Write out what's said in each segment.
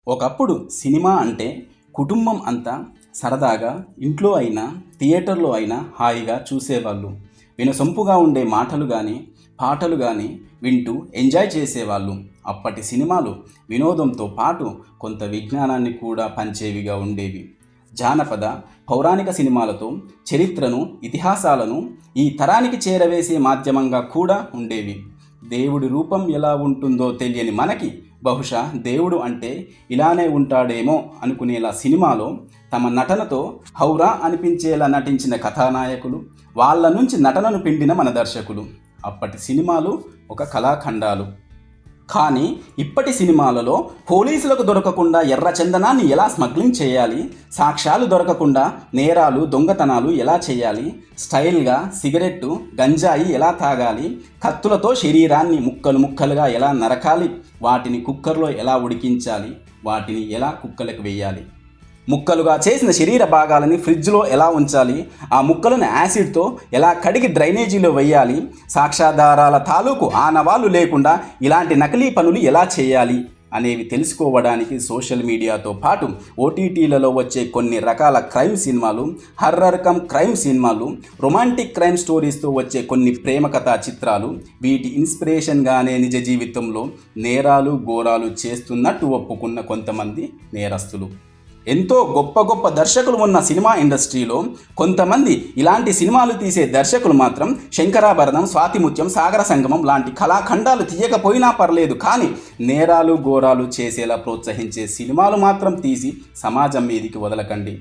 ఒకప్పుడు సినిమా అంటే కుటుంబం అంతా సరదాగా ఇంట్లో అయినా థియేటర్లో అయినా హాయిగా చూసేవాళ్ళు. వినసొంపుగా ఉండే మాటలు కానీ పాటలు కానీ వింటూ ఎంజాయ్ చేసేవాళ్ళు. అప్పటి సినిమాలు వినోదంతో పాటు కొంత విజ్ఞానాన్ని కూడా పంచేవిగా ఉండేవి. జానపద పౌరాణిక సినిమాలతో చరిత్రను ఇతిహాసాలను ఈ తరానికి చేరవేసే మాధ్యమంగా కూడా ఉండేవి. దేవుడి రూపం ఎలా ఉంటుందో తెలియని మనకి బహుశా దేవుడు అంటే ఇలానే ఉంటాడేమో అనుకునేలా సినిమాలో తమ నటనతో హౌరా అనిపించేలా నటించిన కథానాయకులు, వాళ్ళ నుంచి నటనను పిండిన మన దర్శకులు. అప్పటి సినిమాలు ఒక కళాఖండాలు. కానీ ఇప్పటి సినిమాలలో పోలీసులకు దొరకకుండా ఎర్ర చందనాన్ని ఎలా స్మగ్లింగ్ చేయాలి, సాక్ష్యాలు దొరకకుండా నేరాలు దొంగతనాలు ఎలా చేయాలి, స్టైల్గా సిగరెట్టు గంజాయి ఎలా తాగాలి, కత్తులతో శరీరాన్ని ముక్కలు ముక్కలుగా ఎలా నరకాలి, వాటిని కుక్కర్లో ఎలా ఉడికించాలి, వాటిని ఎలా కుక్కలకు వేయాలి, ముక్కలుగా చేసిన శరీర భాగాలని ఫ్రిడ్జ్లో ఎలా ఉంచాలి, ఆ ముక్కలను యాసిడ్తో ఎలా కడిగి డ్రైనేజీలో వేయాలి, సాక్ష్యాధారాల తాలూకు ఆనవాళ్ళు లేకుండా ఇలాంటి నకిలీ పనులు ఎలా చేయాలి అనేవి తెలుసుకోవడానికి సోషల్ మీడియాతో పాటు ఓటీటీలలో వచ్చే కొన్ని రకాల క్రైమ్ సినిమాలు, హర్రర్ కమ్ క్రైమ్ సినిమాలు, రొమాంటిక్ క్రైమ్ స్టోరీస్తో వచ్చే కొన్ని ప్రేమ కథా చిత్రాలు, వీటి ఇన్స్పిరేషన్గానే నిజ జీవితంలో నేరాలు ఘోరాలు చేస్తున్నట్టు ఒప్పుకున్న కొంతమంది నేరస్తులు. ఎంతో గొప్ప గొప్ప దర్శకులు ఉన్న సినిమా ఇండస్ట్రీలో కొంతమంది ఇలాంటి సినిమాలు తీసే దర్శకులు మాత్రం శంకరాభరణం, స్వాతిముత్యం, సాగర సంగమం లాంటి కళాఖండాలు తీయకపోయినా పర్లేదు, కానీ నేరాలు ఘోరాలు చేసేలా ప్రోత్సహించే సినిమాలు మాత్రం తీసి సమాజం మీదికి వదలకండి.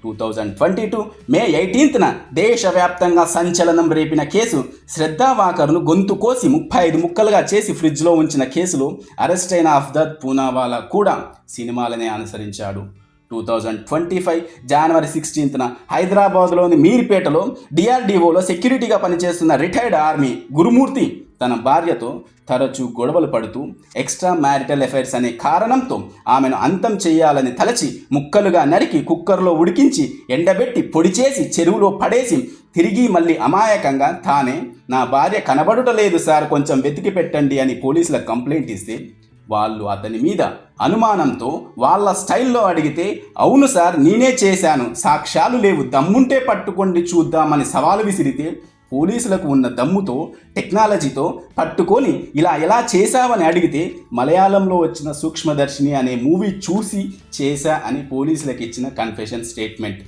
2022 మే 18న దేశవ్యాప్తంగా సంచలనం రేపిన కేసు శ్రద్ధా వాకర్ను గొంతు కోసి 35 ముక్కలుగా చేసి ఫ్రిడ్జ్లో ఉంచిన కేసులో అరెస్ట్ అయిన అఫ్దద్ పూనావాలా కూడా సినిమాలనే అనుసరించాడు. 2025 జనవరి 16న హైదరాబాద్లోని మీర్పేటలో డిఆర్డీఓలో సెక్యూరిటీగా పనిచేస్తున్న రిటైర్డ్ ఆర్మీ గురుమూర్తి తన భార్యతో తరచూ గొడవలు పడుతూ ఎక్స్ట్రా మ్యారిటల్ అఫైర్స్ అనే కారణంతో ఆమెను అంతం చేయాలని తలచి ముక్కలుగా నరికి కుక్కర్లో ఉడికించి ఎండబెట్టి పొడి చేసి చెరువులో పడేసి తిరిగి మళ్ళీ అమాయకంగా తానే నా భార్య కనబడుటలేదు సార్, కొంచెం వెతికి పెట్టండి అని పోలీసులకు కంప్లైంట్ ఇస్తే వాళ్ళు అతని మీద అనుమానంతో వాళ్ళ స్టైల్లో అడిగితే అవును సార్ నేనే చేశాను, సాక్ష్యాలు లేవు, దమ్ముంటే పట్టుకోండి చూద్దామని సవాలు విసిరితే పోలీసులకు ఉన్న దమ్ముతో టెక్నాలజీతో పట్టుకొని ఇలా ఎలా చేశావని అడిగితే మలయాళంలో వచ్చిన సూక్ష్మదర్శిని అనే మూవీ చూసి చేశా అని పోలీసులకు ఇచ్చిన కన్ఫెషన్ స్టేట్మెంట్.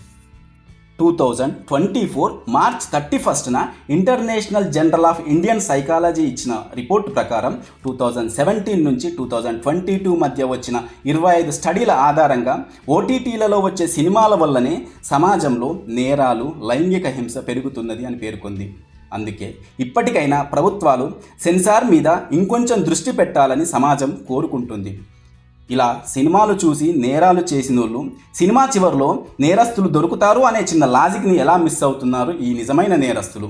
2024 మార్చ్ 31న international journal of Indian psychology ఇచ్చిన రిపోర్టు ప్రకారం 2017 నుంచి 2022 మధ్య వచ్చిన 25 స్టడీల ఆధారంగా ఓటీటీలలో వచ్చే సినిమాల వల్లనే సమాజంలో నేరాలు, లైంగిక హింస పెరుగుతున్నది అని పేర్కొంది. అందుకే ఇప్పటికైనా ప్రభుత్వాలు సెన్సార్ మీద ఇంకొంచెం దృష్టి పెట్టాలని సమాజం కోరుకుంటుంది. ఇలా సినిమాలు చూసి నేరాలు చేసినోళ్ళు సినిమా చివరిలో నేరస్తులు దొరుకుతారు అనే చిన్న లాజిక్ని ఎలా మిస్ అవుతున్నారు ఈ నిజమైన నేరస్తులు?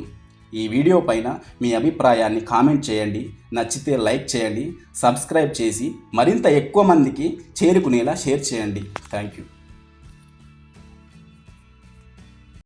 ఈ వీడియో పైన మీ అభిప్రాయాన్ని కామెంట్ చేయండి. నచ్చితే లైక్ చేయండి, సబ్స్క్రైబ్ చేసి మరింత ఎక్కువ మందికి చేరుకునేలా షేర్ చేయండి. Thank you.